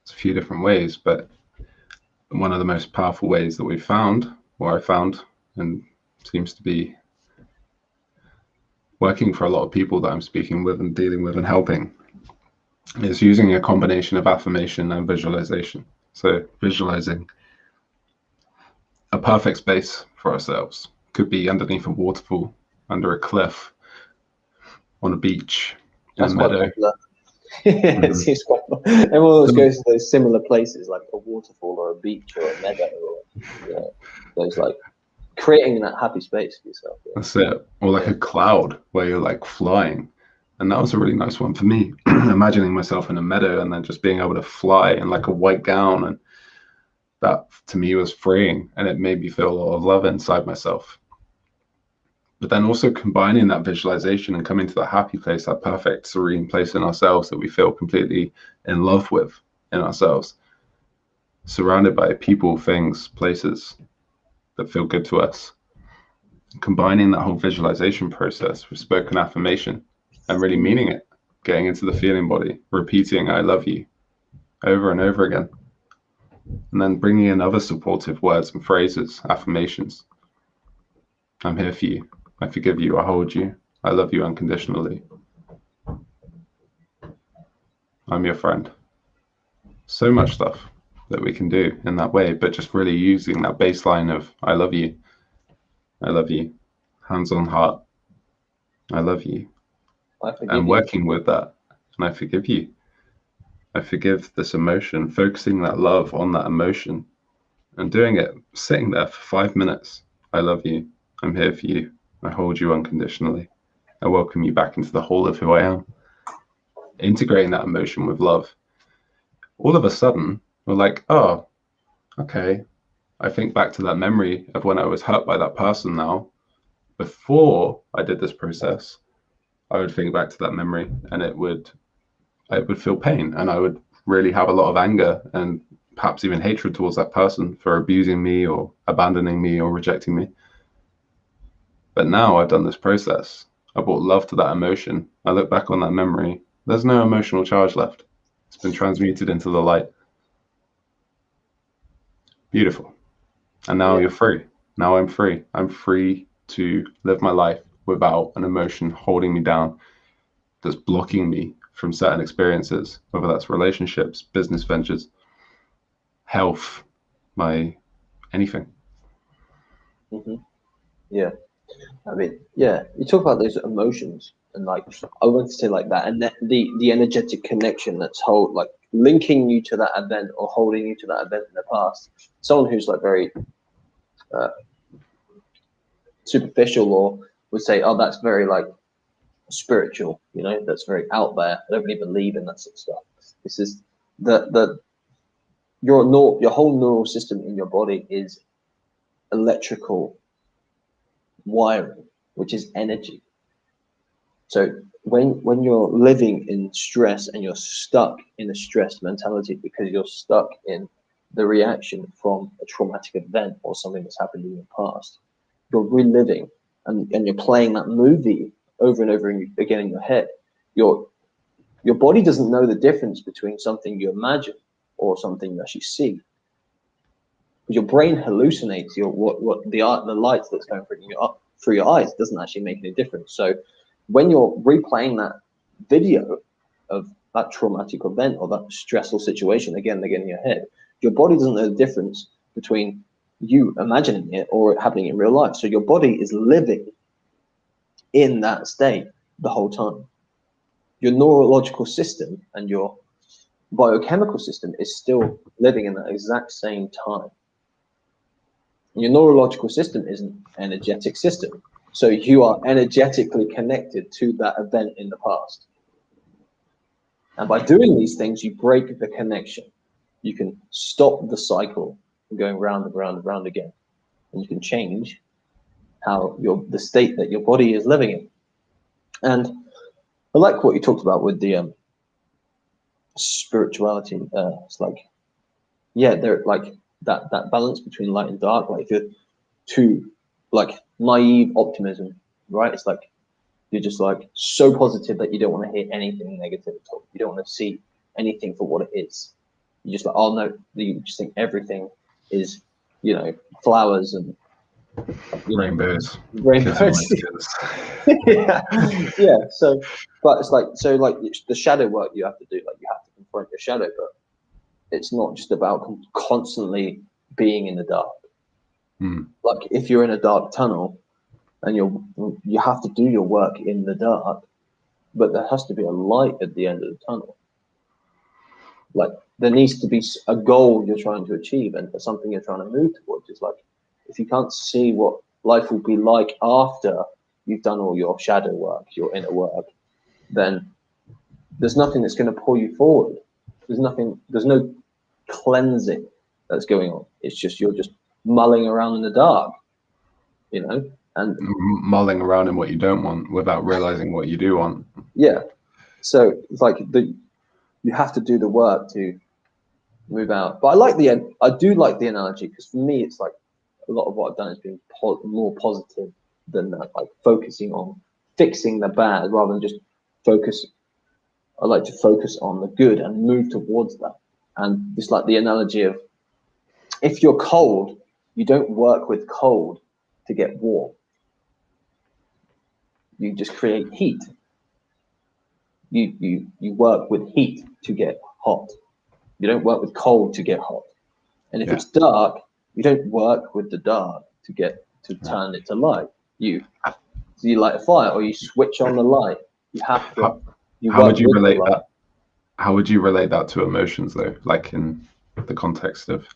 It's a few different ways, but one of the most powerful ways that we've found, or I found, and seems to be working for a lot of people that I'm speaking with and dealing with and helping, is using a combination of affirmation and visualization. So visualizing a perfect space for ourselves. Could be underneath a waterfall, under a cliff, on a beach, in a meadow. It seems quite everyone always goes to those similar places, like a waterfall or a beach or a meadow, or those like creating that happy space for yourself. That's it. Or like a cloud where you're like flying. And that was a really nice one for me, imagining myself in a meadow and then just being able to fly in like a white gown. And that to me was freeing, and it made me feel a lot of love inside myself. But then also combining that visualization and coming to that happy place, that perfect, serene place in ourselves that we feel completely in love with in ourselves, surrounded by people, things, places that feel good to us. Combining that whole visualization process with spoken affirmation and really meaning it, getting into the feeling body, repeating I love you over and over again, and then bringing in other supportive words and phrases, affirmations. I'm here for you. I forgive you. I hold you. I love you unconditionally. I'm your friend. So much stuff that we can do in that way, but just really using that baseline of I love you. I love you. Hands on heart. I love you. I forgive And you. working with that, and I forgive you. I forgive this emotion, focusing that love on that emotion and doing it, sitting there for 5 minutes. I love you. I'm here for you. I hold you unconditionally. I welcome you back into the whole of who I am. Integrating that emotion with love. All of a sudden, we're like, oh, okay. I think back to that memory of when I was hurt by that person now. Before I did this process, I would think back to that memory and I would feel pain, and I would really have a lot of anger and perhaps even hatred towards that person for abusing me or abandoning me or rejecting me. But now I've done this process. I brought love to that emotion. I look back on that memory. There's no emotional charge left. It's been transmuted into the light. Beautiful. And now you're free. Now I'm free. I'm free to live my life without an emotion holding me down that's blocking me from certain experiences, whether that's relationships, business ventures, health, my anything. Yeah. I mean, yeah, you talk about those emotions and like I want to say like that, and that the energetic connection that's like linking you to that event or holding you to that event in the past. Someone who's like very superficial or would say, oh, that's very like spiritual, that's very out there. I don't really believe in that sort of stuff. This is your whole neural system in your body is electrical wiring, which is energy. So when you're living in stress and you're stuck in a stressed mentality because you're stuck in the reaction from a traumatic event or something that's happened in your past, you're reliving and you're playing that movie over and over again in your head. Your body doesn't know the difference between something you imagine or something you actually see. Your brain hallucinates the light that's going through your eyes. It doesn't actually make any difference. So when you're replaying that video of that traumatic event or that stressful situation again and again in your head, your body doesn't know the difference between you imagining it or it happening in real life. So your body is living in that state the whole time. Your neurological system and your biochemical system is still living in that exact same time. Your neurological system is an energetic system. So you are energetically connected to that event in the past. And by doing these things, you break the connection. You can stop the cycle from going round and round and round again. And you can change how the state that your body is living in. And I like what you talked about with the spirituality. It's like, yeah, they're like that balance between light and dark. Like if you're too like naive optimism, right? It's like you're just like so positive that you don't want to hear anything negative at all. You don't want to see anything for what it is. You just like, oh no, you just think everything is, flowers and Rainbows. yeah. So, but it's like the shadow work you have to do. Like you have to confront your shadow, but it's not just about constantly being in the dark. Like if you're in a dark tunnel and you have to do your work in the dark, but there has to be a light at the end of the tunnel. Like there needs to be a goal you're trying to achieve and something you're trying to move towards. It's like if you can't see what life will be like after you've done all your shadow work, your inner work, then there's nothing that's going to pull you forward. There's no cleansing that's going on. It's just you're just mulling around in the dark, and mulling around in what you don't want without realizing what you do want. Yeah. So it's like you have to do the work to move out. But I do like the analogy because for me it's like a lot of what I've done has been more positive than that, like focusing on fixing the bad rather than just focus. I like to focus on the good and move towards that. And it's like the analogy of if you're cold, you don't work with cold to get warm. You just create heat. You work with heat to get hot. You don't work with cold to get hot. And if it's dark, you don't work with the dark to turn it to light. So you light a fire, or you switch on the light. You have to. How would you relate that? How would you relate that to emotions, though? Like in the context of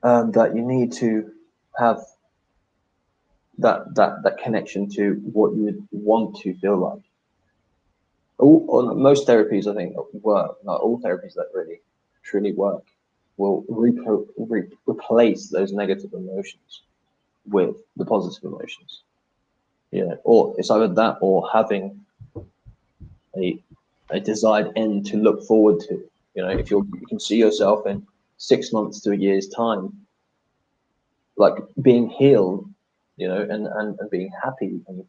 that you need to have that connection to what you would want to feel like. Most therapies, I think, work. Not all therapies that really truly work will replace those negative emotions with the positive emotions. Or it's either that or having a desired end to look forward to. If you can see yourself in 6 months to a year's time, like being healed, and being happy and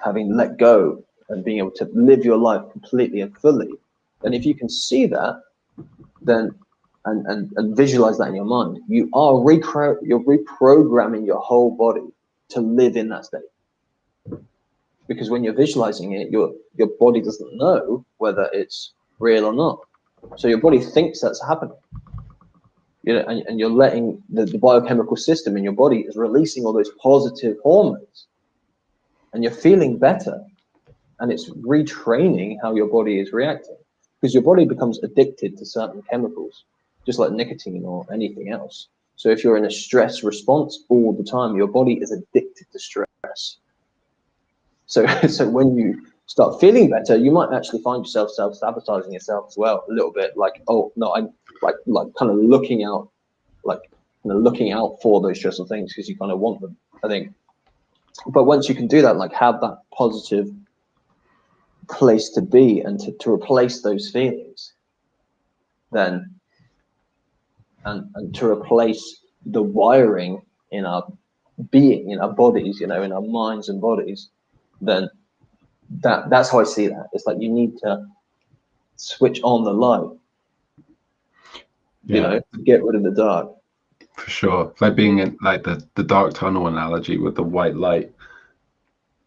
having let go and being able to live your life completely and fully. And if you can see that, then and visualize that in your mind, you're reprogramming your whole body to live in that state. Because when you're visualizing it, your body doesn't know whether it's real or not. So your body thinks that's happening. And you're letting the biochemical system in your body is releasing all those positive hormones, and you're feeling better, and it's retraining how your body is reacting, because your body becomes addicted to certain chemicals, just like nicotine or anything else. So if you're in a stress response all the time, your body is addicted to stress. So when you start feeling better, you might actually find yourself self-sabotaging yourself as well, a little bit, like, oh no, I'm like kind of looking out for those stressful things because you kind of want them, I think. But once you can do that, like have that positive place to be and to replace those feelings, then and to replace the wiring in our being, in our bodies, in our minds and bodies, then that's how I see that. It's like you need to switch on the light, to get rid of the dark. For sure. Like being in like the dark tunnel analogy with the white light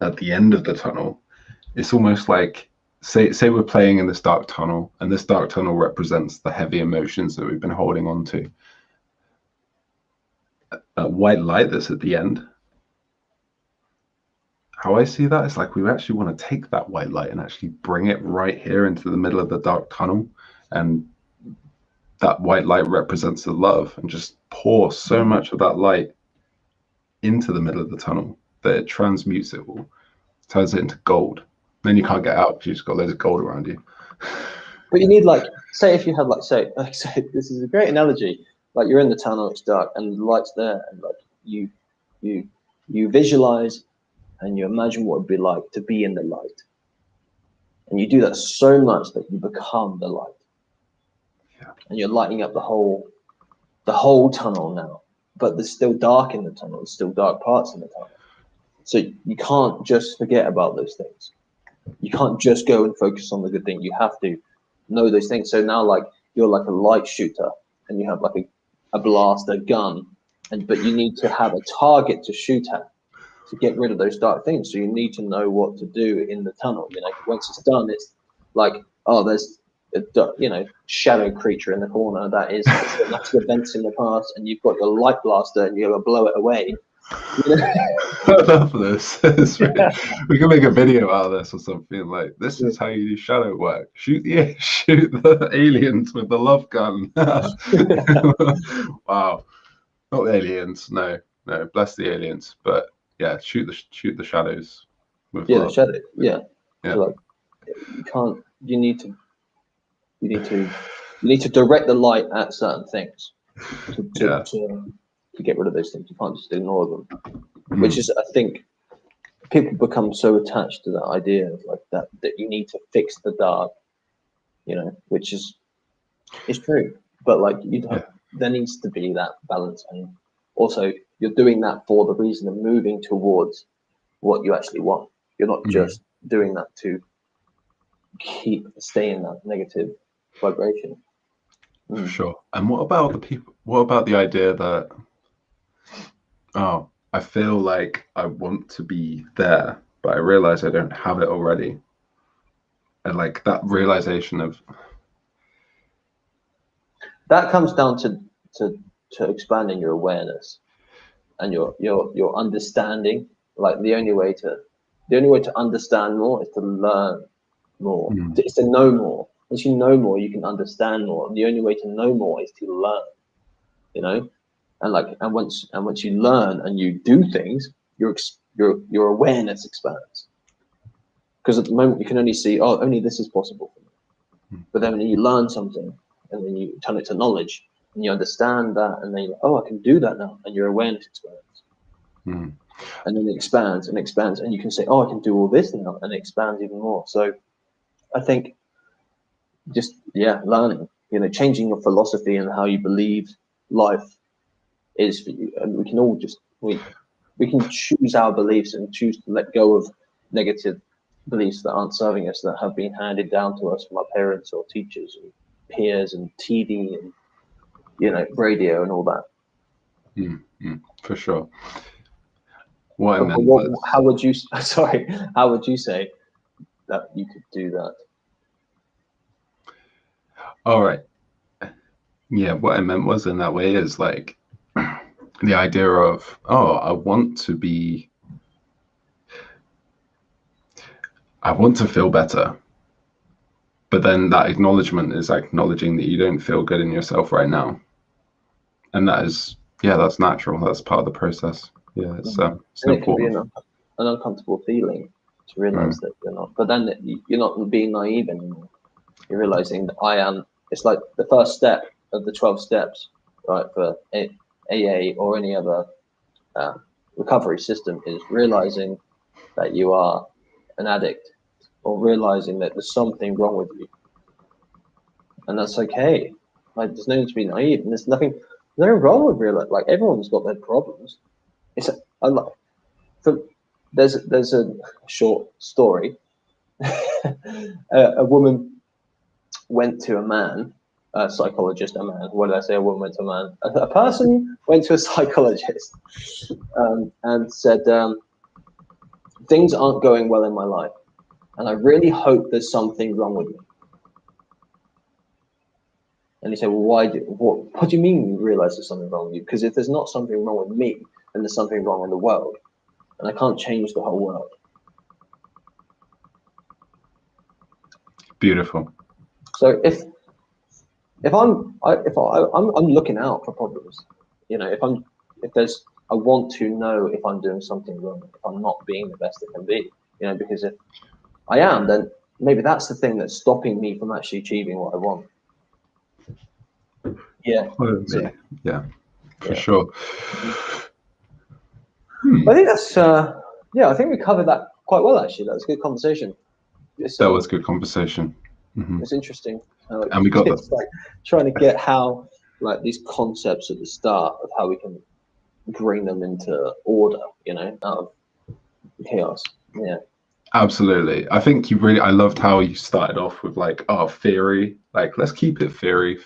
at the end of the tunnel. It's almost like say we're playing in this dark tunnel, and this dark tunnel represents the heavy emotions that we've been holding on to. A white light that's at the end. How I see that is like we actually want to take that white light and actually bring it right here into the middle of the dark tunnel, and that white light represents the love, and just pour so much of that light into the middle of the tunnel that it transmutes it all, turns it into gold. Then you can't get out because you've just got loads of gold around you. But you need, like, say if you had say this is a great analogy, like you're in the tunnel, it's dark and the light's there, and like you visualize and you imagine what it'd be like to be in the light, and you do that so much that you become the light. And you're lighting up the whole tunnel now, but there's still dark in the tunnel. There's still dark parts in the tunnel. So you can't just forget about those things. You can't just go and focus on the good thing. You have to know those things. So now, like, you're like a light shooter, and you have like a blaster gun, but you need to have a target to shoot at to get rid of those dark things. So you need to know what to do in the tunnel. Once it's done, it's like, oh, there's a shadow creature in the corner that is massive events in the past, and you've got your light blaster and you're gonna blow it away. I love this. We can make a video out of this or something. Like, this is how you do shadow work. Shoot the aliens with the love gun. Wow. Not the aliens. No. Bless the aliens. But yeah, shoot the shadows with love. The shadow. Yeah. So, like, you can't. You need to direct the light at certain things to get rid of those things. You can't just ignore them. Which is, I think, people become so attached to that idea of like that you need to fix the dark, which is true. But like there needs to be that balance, and also you're doing that for the reason of moving towards what you actually want. You're not just doing that to stay in that negative vibration. For sure. And what about the people? What about the idea that, oh, I feel like I want to be there, but I realize I don't have it already. And like that realization of that comes down to expanding your awareness and your understanding Like the only way to understand more is to learn more. It's to know more. Once you know more, you can understand more. And the only way to know more is to learn. You know, and once you learn and you do things, your awareness expands. Because at the moment you can only see, oh, only this is possible for me. But then when you learn something and then you turn it to knowledge and you understand that, and then you're like, oh, I can do that now, and your awareness expands. And then it expands and expands, and you can say, oh, I can do all this now, and it expands even more. So I think just learning, changing your philosophy and how you believe life is for you. And we can all just we can choose our beliefs and choose to let go of negative beliefs that aren't serving us, that have been handed down to us from our parents or teachers and peers and TV and radio and all that. For sure. How would you say that you could do that? All right. Yeah, what I meant was in that way is like the idea of, oh, I want to feel better. But then that acknowledgement is acknowledging that you don't feel good in yourself right now. And that is, that's natural. That's part of the process. Yeah, it's it can be an uncomfortable feeling to realize that you're not. But then you're not being naive anymore. You're realizing that it's like the first step of the 12 steps, right, for AA or any other recovery system, is realizing that you are an addict, or realizing that there's something wrong with you, and that's okay. Like, there's no need to be naive, and there's nothing wrong with realizing. Like, everyone's got their problems. There's a short story. A woman went to a psychologist. What did I say? A woman went to a man. A person went to a psychologist and said, things aren't going well in my life, and I really hope there's something wrong with me. And he said, well, what do you mean you realize there's something wrong with you? Because if there's not something wrong with me, then there's something wrong in the world, and I can't change the whole world. Beautiful. So if I'm looking out for problems, I want to know if I'm doing something wrong, if I'm not being the best I can be, because if I am, then maybe that's the thing that's stopping me from actually achieving what I want. For sure. I think that's I think we covered that quite well, actually. That was a good conversation. That was good conversation. It's interesting. And we got like trying to get how, like, these concepts at the start of how we can bring them into order, out of chaos. Yeah. Absolutely. I think I loved how you started off with like, oh, theory, like, let's keep it theory.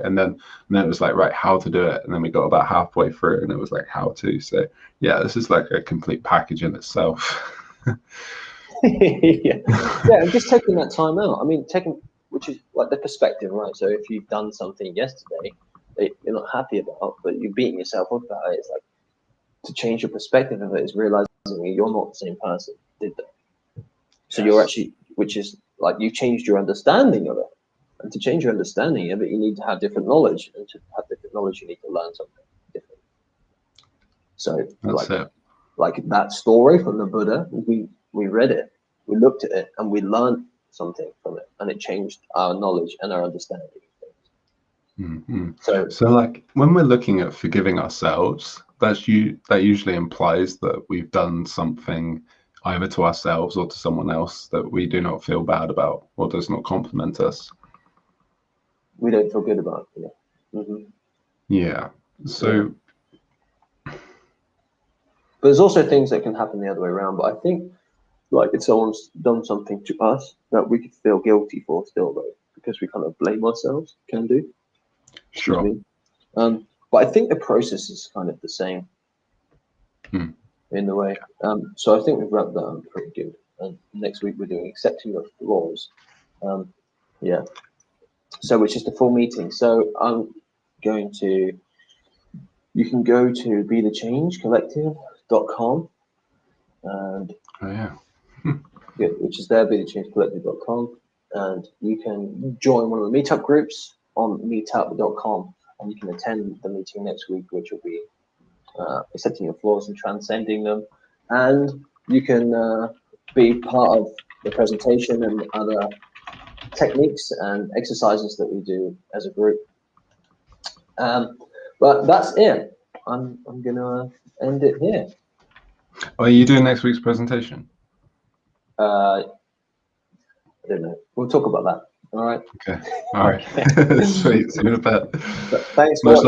And then it was like, right, how to do it. And then we got about halfway through and it was like, how to. So yeah, this is like a complete package in itself. And just taking that time out. I mean, which is like the perspective, right? So if you've done something yesterday that you're not happy about, but you're beating yourself up about it, it's like, to change your perspective of it is realizing you're not the same person who did that. So you're actually, which is like, you changed your understanding of it. And to change your understanding of it, you need to have different knowledge. And to have different knowledge, you need to learn something different. So like that story from the Buddha, we read it, we looked at it, and we learned something from it, and it changed our knowledge and our understanding of things. So like, when we're looking at forgiving ourselves, that usually implies that we've done something either to ourselves or to someone else that we do not feel bad about or does not compliment us. We don't feel good about it. Yeah. So but there's also things that can happen the other way around. But I think, like, if someone's done something to us that we could feel guilty for still, though, because we kind of blame ourselves, can do. Sure. But I think the process is kind of the same in the way. So I think we've wrapped that up pretty good. And next week we're doing accepting your flaws. So which is the full meeting. So you can go to BeTheChangeCollective.com and Oh yeah. which is there, bethechangecollective.com, and you can join one of the meetup groups on meetup.com, and you can attend the meeting next week, which will be accepting your flaws and transcending them, and you can be part of the presentation and other techniques and exercises that we do as a group. But that's it. I'm gonna end it here. Are you doing next week's presentation? I don't know. We'll talk about that. All right. Okay. All right. Sweet. See you in a bit. Thanks for watching.